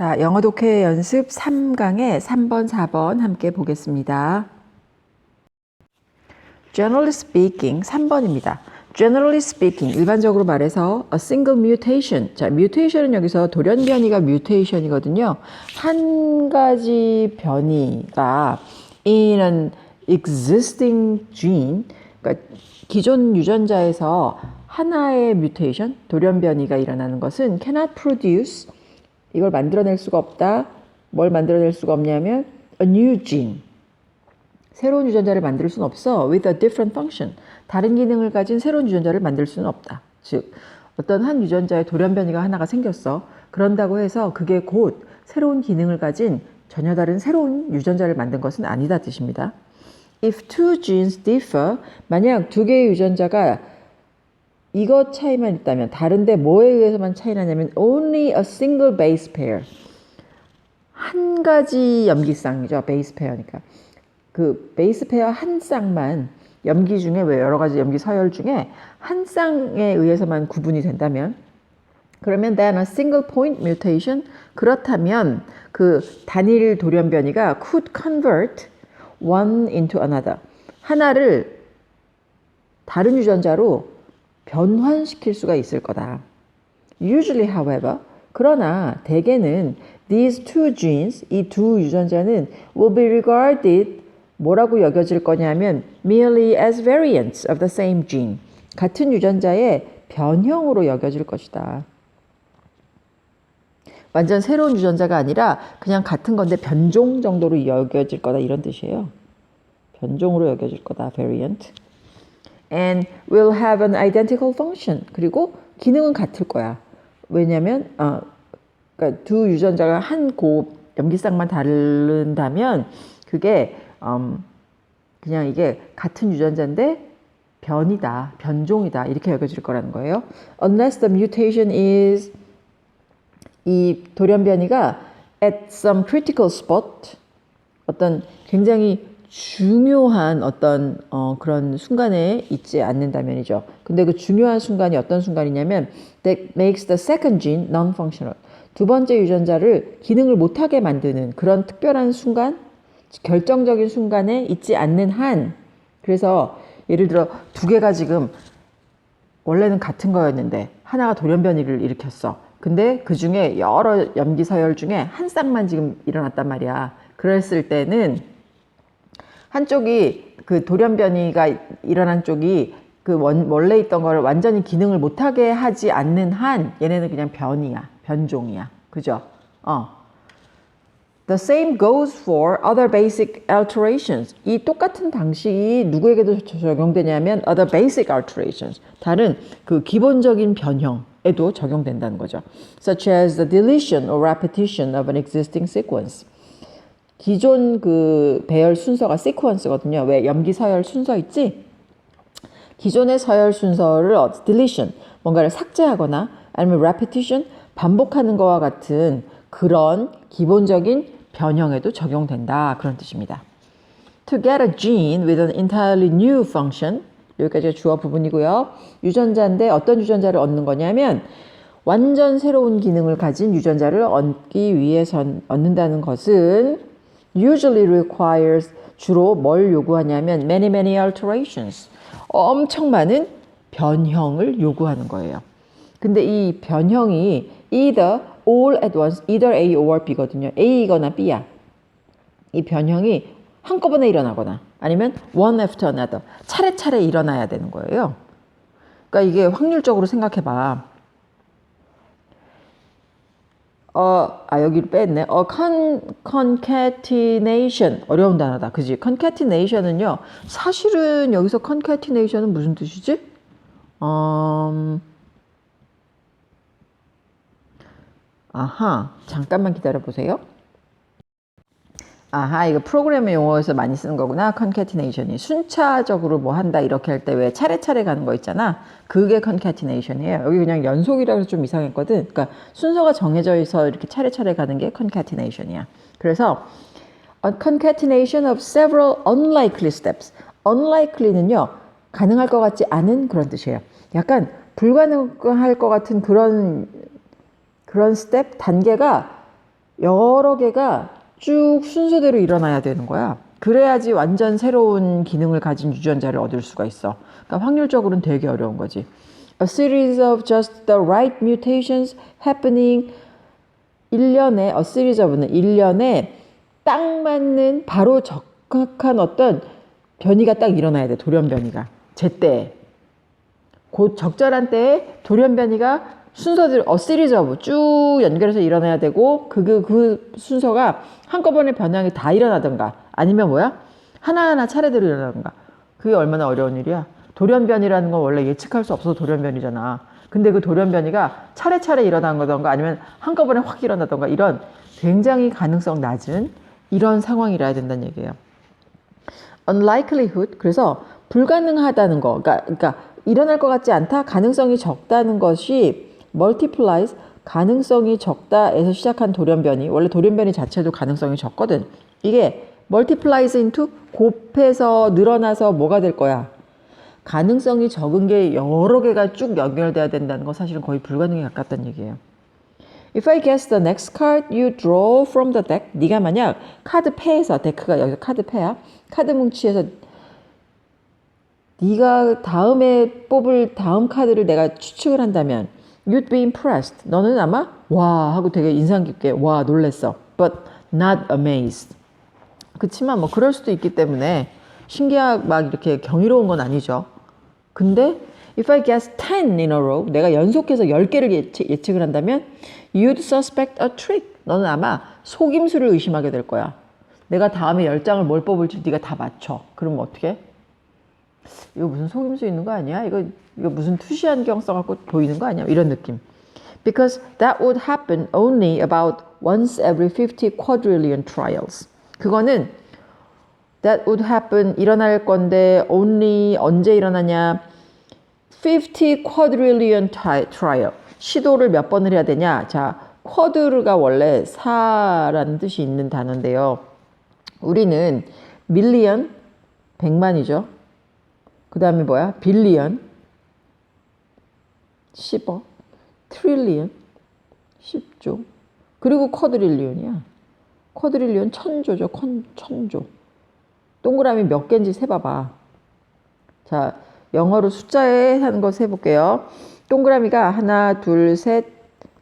자, 영어 독해 연습 3강의 3번, 4번 함께 보겠습니다. Generally speaking, 3번입니다. Generally speaking, 일반적으로 말해서 a single mutation. 자, mutation은 여기서 돌연변이가 mutation이거든요. 한 가지 변이가 in an existing gene, 그러니까 기존 유전자에서 하나의 mutation, 돌연변이가 일어나는 것은 cannot produce, 이걸 만들어낼 수가 없다. 뭘 만들어낼 수가 없냐면 a new gene. 새로운 유전자를 만들 수는 없어. with a different function. 다른 기능을 가진 새로운 유전자를 만들 수는 없다. 즉, 어떤 한 유전자의 돌연변이가 하나가 생겼어. 그런다고 해서 그게 곧 새로운 기능을 가진 전혀 다른 새로운 유전자를 만든 것은 아니다 뜻입니다. If two genes differ, 만약 두 개의 유전자가 이것 차이만 있다면, 다른데 뭐에 의해서만 차이 나냐면 only a single base pair. 한 가지 염기쌍이죠. 베이스 페어니까. 그 베이스 페어 한 쌍만 염기 중에, 왜 여러 가지 염기 서열 중에 한 쌍에 의해서만 구분이 된다면, 그러면 then a single point mutation, 그렇다면 그 단일 돌연변이가 could convert one into another. 하나를 다른 유전자로 변환시킬 수가 있을 거다. Usually, however, 그러나 대개는 these two genes, 이 두 유전자는 will be regarded, 뭐라고 여겨질 거냐면 merely as variants of the same gene. 같은 유전자의 변형으로 여겨질 것이다. 완전 새로운 유전자가 아니라 그냥 같은 건데 변종 정도로 여겨질 거다, 이런 뜻이에요. 변종으로 여겨질 거다, variant. And will have an identical function. 그리고 기능은 같을 거야. 왜냐면 그러니까 두 유전자가 한 염기쌍만 다른다면 그게 그냥 이게 같은 유전자인데 변이다, 변종이다, 이렇게 여겨질 거라는 거예요. Unless the mutation is, 이 돌연변이가 at some critical spot, 어떤 굉장히 중요한 어떤 그런 순간에 있지 않는다면이죠. 근데 그 중요한 순간이 어떤 순간이냐면 that makes the second gene non-functional. 두 번째 유전자를 기능을 못하게 만드는 그런 특별한 순간, 결정적인 순간에 있지 않는 한, 그래서 예를 들어 두 개가 지금 원래는 같은 거였는데 하나가 돌연변이를 일으켰어. 근데 그 중에 여러 염기 서열 중에 한 쌍만 지금 일어났단 말이야. 그랬을 때는 한쪽이, 그 돌연변이가 일어난 쪽이 그 원래 있던 거를 완전히 기능을 못하게 하지 않는 한 얘네는 그냥 변이야, 변종이야. 그죠? The same goes for other basic alterations. 이 똑같은 방식이 누구에게도 적용되냐면 other basic alterations. 다른 그 기본적인 변형에도 적용된다는 거죠. Such as the deletion or repetition of an existing sequence. 기존 그 배열 순서가 시퀀스거든요. 왜 염기 서열 순서 있지? 기존의 서열 순서를 deletion, 뭔가를 삭제하거나 아니면 repetition, 반복하는 거와 같은 그런 기본적인 변형에도 적용된다, 그런 뜻입니다. To get a gene with an entirely new function, 여기까지가 주어 부분이고요. 유전자인데 어떤 유전자를 얻는 거냐면 완전 새로운 기능을 가진 유전자를 얻기 위해선 얻는다는 것은 usually requires, 주로 뭘 요구하냐면 many alterations, 엄청 많은 변형을 요구하는 거예요. 근데 이 변형이 either all at once, either A or B거든요. A이거나 B야. 이 변형이 한꺼번에 일어나거나 아니면 one after another, 차례차례 일어나야 되는 거예요. 그러니까 이게 확률적으로 생각해봐. 여기를 뺐네. concatenation. 어려운 단어다. 그지? concatenation은요. 사실은 여기서 concatenation은 무슨 뜻이지? 잠깐만 기다려 보세요. 이거 프로그래머 용어에서 많이 쓰는 거구나. concatenation이. 순차적으로 뭐 한다 이렇게 할 때 왜 차례차례 가는 거 있잖아. 그게 concatenation이에요. 여기 그냥 연속이라서 좀 이상했거든. 그러니까 순서가 정해져 있어 이렇게 차례차례 가는 게 concatenation이야. 그래서 a concatenation of several unlikely steps. unlikely는요. 가능할 것 같지 않은 그런 뜻이에요. 약간 불가능할 것 같은 그런 스텝, 단계가 여러 개가 쭉 순서대로 일어나야 되는 거야. 그래야지 완전 새로운 기능을 가진 유전자를 얻을 수가 있어. 그러니까 확률적으로는 되게 어려운 거지. A series of just the right mutations happening 1년에 a series of는 1년에 딱 맞는 바로 적합한 어떤 변이가 딱 일어나야 돼. 돌연변이가. 제때. 곧 적절한 때에 돌연변이가 순서대로 a series of 쭉 연결해서 일어나야 되고 그 순서가 한꺼번에 변형이 다 일어나든가 아니면 뭐야? 하나하나 차례대로 일어나든가. 그게 얼마나 어려운 일이야. 돌연변이라는 건 원래 예측할 수 없어서 돌연변이잖아. 근데 그 돌연변이가 차례차례 일어난 거던가 아니면 한꺼번에 확 일어나던가 이런 굉장히 가능성 낮은 이런 상황이라야 된다는 얘기예요. unlikelihood 그래서 불가능하다는 거 그러니까 일어날 것 같지 않다 가능성이 적다는 것이 multiplies 가능성이 적다에서 시작한 돌연변이 원래 돌연변이 자체도 가능성이 적거든. 이게 multiplies into 곱해서 늘어나서 뭐가 될 거야? 가능성이 적은 게 여러 개가 쭉 연결돼야 된다는 건 사실은 거의 불가능에 가깝다는 얘기예요. If I guess the next card you draw from the deck 네가 만약 카드 패에서 데크가 여기서 카드 패야 카드 뭉치에서 네가 다음에 뽑을 다음 카드를 내가 추측을 한다면 you'd be impressed. 너는 아마 와 하고 되게 인상 깊게 와 놀랬어. But not amazed. 그치만 뭐 그럴 수도 있기 때문에 신기하고 막 이렇게 경이로운 건 아니죠. 근데 if I guess 10 in a row 내가 연속해서 10개를 예측을 한다면 you'd suspect a trick. 너는 아마 속임수를 의심하게 될 거야. 내가 다음에 10장을 뭘 뽑을지 네가 다 맞춰. 그러면 어떻게? 이거 무슨 속임수 있는 거 아니야? 이거 무슨 투시한 경 써갖고 보이는 거 아니야? 이런 느낌. Because that would happen only about once every 50 quadrillion trials. 그거는 that would happen 일어날 건데 only 언제 일어나냐? 50 quadrillion trial. 시도를 몇 번을 해야 되냐? 자, 쿼드르가 원래 4라는 뜻이 있는 단어인데요. 우리는 밀리언 100만이죠. 그 다음에 뭐야? 빌리언 10억, 트릴리언 10조, 그리고 쿼드릴리언이야. 쿼드릴리언 천조죠. 천조. 동그라미 몇 개인지 세봐봐. 자, 영어로 숫자에 하는 거 세볼게요. 동그라미가 하나, 둘, 셋,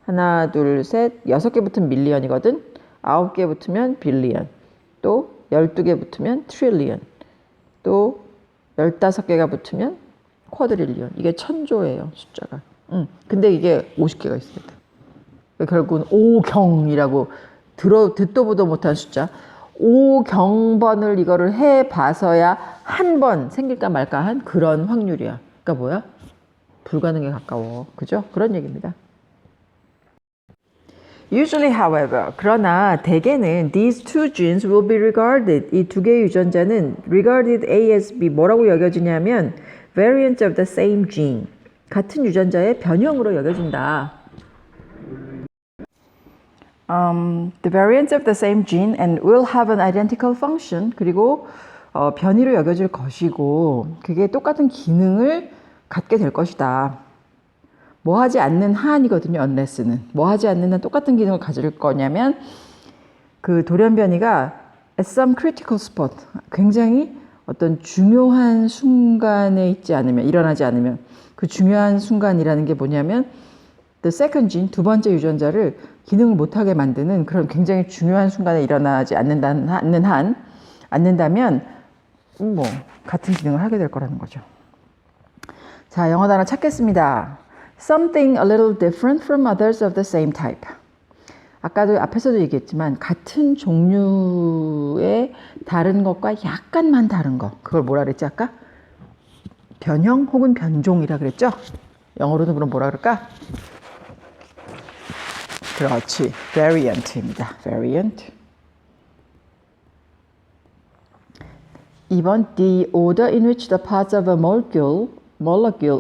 6개 붙으면 밀리언이거든. 9개 붙으면 빌리언. 또 12개 붙으면 트릴리언. 또 15개가 붙으면 쿼드릴리언. 이게 천조예요, 숫자가. 근데 이게 50개가 있습니다. 결국은 5경이라고 듣도 보도 못한 숫자. 5경번을 이거를 해봐서야 한 번 생길까 말까 한 그런 확률이야. 그러니까 뭐야? 불가능에 가까워. 그죠? 그런 얘기입니다. Usually, however, 그러나 대개는 these two genes will be regarded. 이 두 개의 유전자는 regarded A as B 뭐라고 여겨지냐면 variants of the same gene. 같은 유전자의 변형으로 여겨진다. The variants of the same gene and will have an identical function. 그리고 변이로 여겨질 것이고 그게 똑같은 기능을 갖게 될 것이다. 뭐 하지 않는 한이거든요. unless는. 뭐 하지 않는 한 똑같은 기능을 가질 거냐면 그 돌연변이가 at some critical spot 굉장히 어떤 중요한 순간에 있지 않으면 일어나지 않으면 그 중요한 순간이라는 게 뭐냐면 the second gene 두 번째 유전자를 기능을 못하게 만드는 그런 굉장히 중요한 순간에 일어나지 않는다면 뭐 같은 기능을 하게 될 거라는 거죠. 자, 영어 단어 찾겠습니다. Something a little different from others of the same type. 아까도 앞에서도 얘기했지만 같은 종류의 다른 것과 약간만 다른 것. 그걸 뭐라 그랬지 아까? 변형 혹은 변종이라 그랬죠? 영어로는 그럼 뭐라 그럴까? 그렇지. variant입니다. variant. 2번 The order in which the parts of a molecule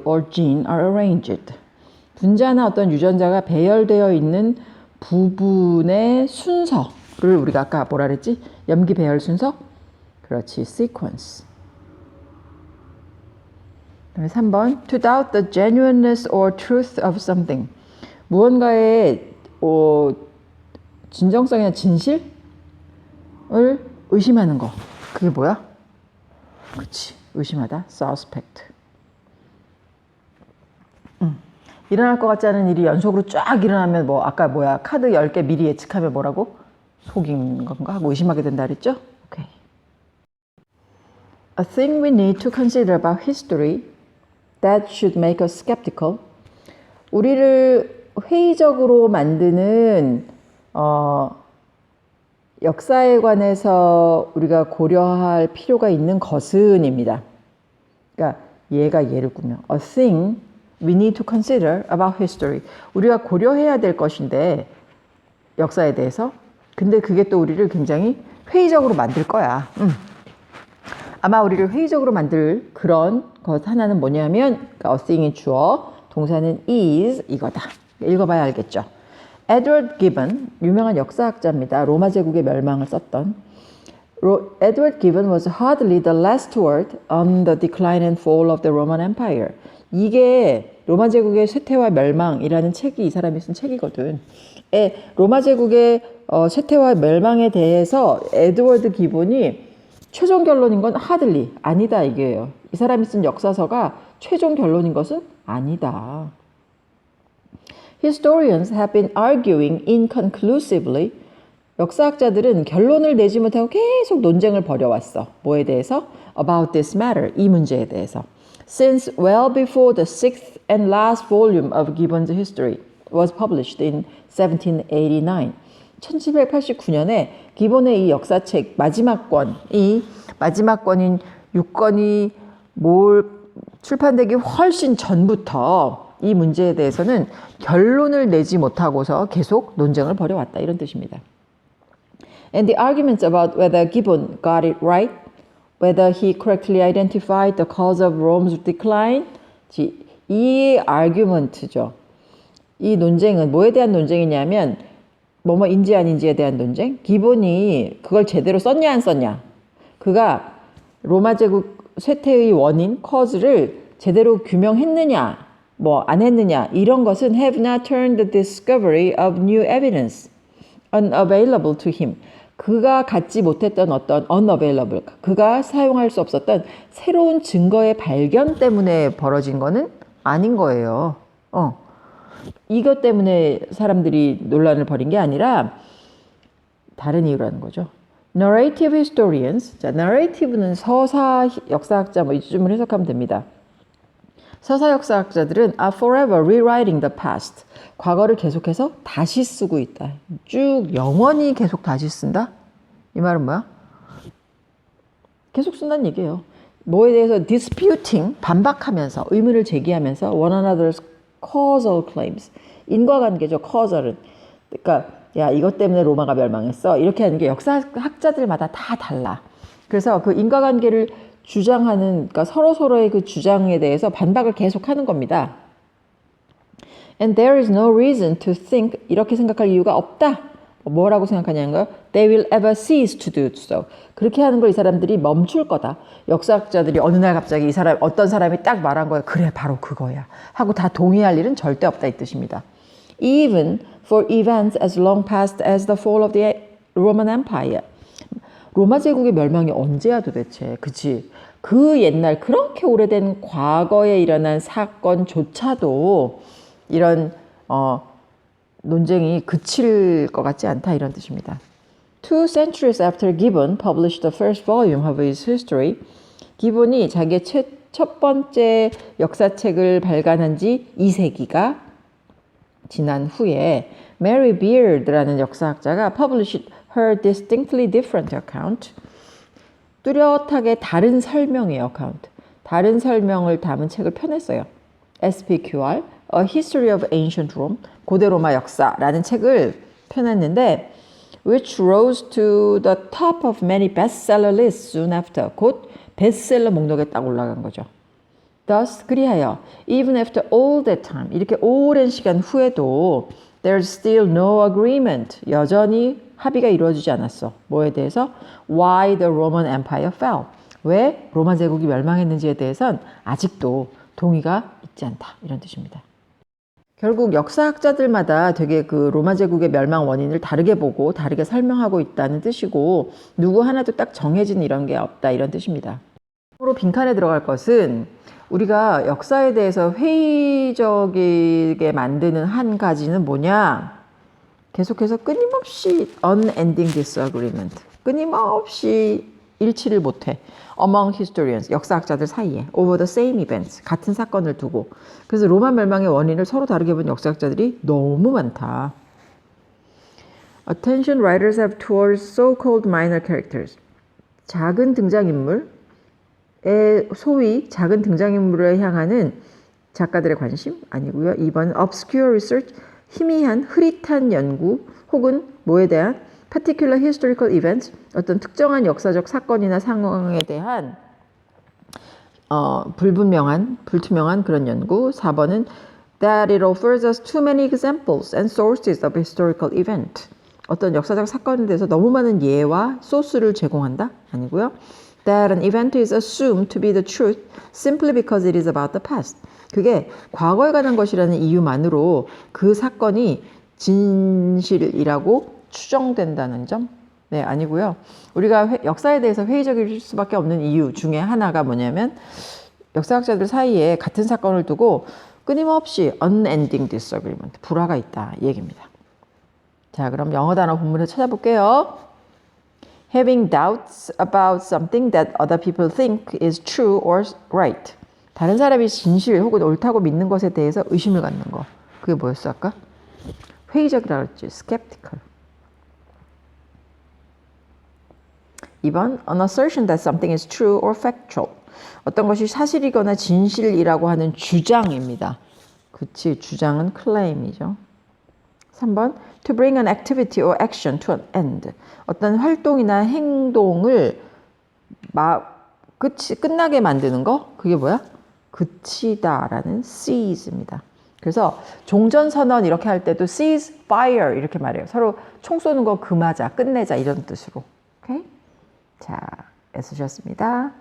or gene are arranged. 분자나 어떤 유전자가 배열되어 있는 부분의 순서를 우리가 아까 뭐라 그랬지? 염기 배열 순서? 그렇지. sequence. 그다음에 3번 To doubt the genuineness or truth of something. 무언가의 진정성이나 진실을 의심하는 거. 그게 뭐야? 그렇지. 의심하다. suspect. 일어날 것 같지 않은 일이 연속으로 쫙 일어나면 뭐 아까 뭐야 카드 10개 미리 예측하면 뭐라고? 속인 건가? 하고 의심하게 된다 그랬죠? 오케이. A thing we need to consider about history that should make us skeptical. 우리를 회의적으로 만드는 역사에 관해서 우리가 고려할 필요가 있는 것은입니다. 그러니까 얘가 예를 꾸며 A thing we need to consider about history. 우리가 고려해야 될 것인데 역사에 대해서. 근데 그게 또 우리를 굉장히 회의적으로 만들 거야. 아마 우리를 회의적으로 만들 그런 것 하나는 뭐냐면 그러니까 A thing이 주어, 동사는 is 이거다. 읽어봐야 알겠죠. 에드워드 기본, 유명한 역사학자입니다. 로마 제국의 멸망을 썼던. Edward Gibbon was hardly the last word on the decline and fall of the Roman Empire. 이게 로마 제국의 쇠퇴와 멸망이라는 책이 이 사람이 쓴 책이거든. 로마 제국의 쇠퇴와 멸망에 대해서 에드워드 기본이 최종 결론인 건 hardly, 아니다 이게요. 이 사람이 쓴 역사서가 최종 결론인 것은 아니다. Historians have been arguing inconclusively. 역사학자들은 결론을 내지 못하고 계속 논쟁을 벌여왔어. 뭐에 대해서? About this matter, 이 문제에 대해서. Since well before the sixth and last volume of Gibbon's history was published in 1789. 1789년에 기본의 이 역사책 마지막 권인 6권이 출판되기 훨씬 전부터 이 문제에 대해서는 결론을 내지 못하고서 계속 논쟁을 벌여왔다. 이런 뜻입니다. And the arguments about whether Gibbon got it right, whether he correctly identified the cause of Rome's decline, 이 argument죠. 이 논쟁은 뭐에 대한 논쟁이냐면 뭐뭐인지 아닌지에 대한 논쟁. 기본이 그걸 제대로 썼냐 안 썼냐. 그가 로마 제국 쇠퇴의 원인, cause를 제대로 규명했느냐, 뭐 안 했느냐. 이런 것은 have not turned the discovery of new evidence unavailable to him. 그가 갖지 못했던 어떤 unavailable, 그가 사용할 수 없었던 새로운 증거의 발견 때문에 벌어진 거는 아닌 거예요. 이것 때문에 사람들이 논란을 벌인 게 아니라 다른 이유라는 거죠. Narrative historians, 자, narrative는 서사 역사학자 뭐 이쯤을 해석하면 됩니다. 서사 역사학자들은 are forever rewriting the past. 과거를 계속해서 다시 쓰고 있다. 쭉 영원히 계속 다시 쓴다? 이 말은 뭐야? 계속 쓴다는 얘기예요. 뭐에 대해서 disputing, 반박하면서, 의문을 제기하면서 one another's causal claims. 인과관계죠, causal은. 그러니까 야, 이것 때문에 로마가 멸망했어. 이렇게 하는 게 역사학자들마다 다 달라. 그래서 그 인과관계를 주장하는, 그러니까 서로서로의 그 주장에 대해서 반박을 계속하는 겁니다. And there is no reason to think, 이렇게 생각할 이유가 없다. 뭐라고 생각하냐는 거예요. They will ever cease to do so. 그렇게 하는 걸 이 사람들이 멈출 거다. 역사학자들이 어느 날 갑자기 어떤 사람이 딱 말한 거예요. 그래, 바로 그거야. 하고 다 동의할 일은 절대 없다 이 뜻입니다. Even for events as long past as the fall of the Roman Empire. 로마 제국의 멸망이 언제야 도대체. 그치? 그 옛날 그렇게 오래된 과거에 일어난 사건조차도 이런 논쟁이 그칠 것 같지 않다 이런 뜻입니다. 2 centuries after Gibbon published the first volume of his history, 기본이 자기의 첫 번째 역사책을 발간한 지 2세기가 지난 후에 Mary Beard라는 역사학자가 published her distinctly different account, 뚜렷하게 다른 설명의 account, 다른 설명을 담은 책을 펴냈어요. SPQR, A History of Ancient Rome, 고대 로마 역사라는 책을 펴냈는데 which rose to the top of many bestseller lists soon after, 곧 베스트셀러 목록에 딱 올라간 거죠. Thus, 그리하여 even after all that time, 이렇게 오랜 시간 후에도 there's still no agreement, 여전히 합의가 이루어지지 않았어. 뭐에 대해서? Why the Roman Empire fell. 왜 로마 제국이 멸망했는지에 대해선 아직도 동의가 있지 않다. 이런 뜻입니다. 결국 역사학자들마다 되게 그 로마 제국의 멸망 원인을 다르게 보고 다르게 설명하고 있다는 뜻이고 누구 하나도 딱 정해진 이런 게 없다 이런 뜻입니다. 으로 빈칸에 들어갈 것은 우리가 역사에 대해서 회의적이게 만드는 한 가지는 뭐냐? 계속해서 끊임없이 unending disagreement, 끊임없이 일치를 못해. Among historians, 역사학자들 사이에 over the same events, 같은 사건을 두고. 그래서 로마 멸망의 원인을 서로 다르게 본 역사학자들이 너무 많다. Attention writers have towards so-called minor characters. 작은 등장인물, 소위 작은 등장인물을 향하는 작가들의 관심 아니고요. 2번 obscure research, 희미한 흐릿한 연구 혹은 뭐에 대한 particular historical events, 어떤 특정한 역사적 사건이나 상황에 대한 불투명한 그런 연구. 4번은 that it offers us too many examples and sources of historical event. 어떤 역사적 사건에 대해서 너무 많은 예와 소스를 제공한다? 아니고요. That an event is assumed to be the truth simply because it is about the past. 그게 과거에 관한 것이라는 이유만으로 그 사건이 진실이라고 추정된다는 점? 네, 아니고요. 우리가 역사에 대해서 회의적일 수밖에 없는 이유 중에 하나가 뭐냐면 역사학자들 사이에 같은 사건을 두고 끊임없이 unending disagreement, 불화가 있다 이 얘기입니다. 자, 그럼 영어 단어 본문에서 찾아볼게요. Having doubts about something that other people think is true or right. 다른 사람이 진실 혹은 옳다고 믿는 것에 대해서 의심을 갖는 거. 그게 뭐였어 아까? 회의적이라고 했지. skeptical. 2번 an assertion that something is true or factual. 어떤 것이 사실이거나 진실이라고 하는 주장입니다. 그치, 주장은 claim이죠. 3번 to bring an activity or action to an end. 어떤 활동이나 행동을 끝나게 만드는 거? 그게 뭐야? 그치다라는 seize입니다. 그래서 종전선언 이렇게 할 때도 cease fire 이렇게 말해요. 서로 총 쏘는 거 금하자, 끝내자 이런 뜻으로. 오케이? 자, 애쓰셨습니다.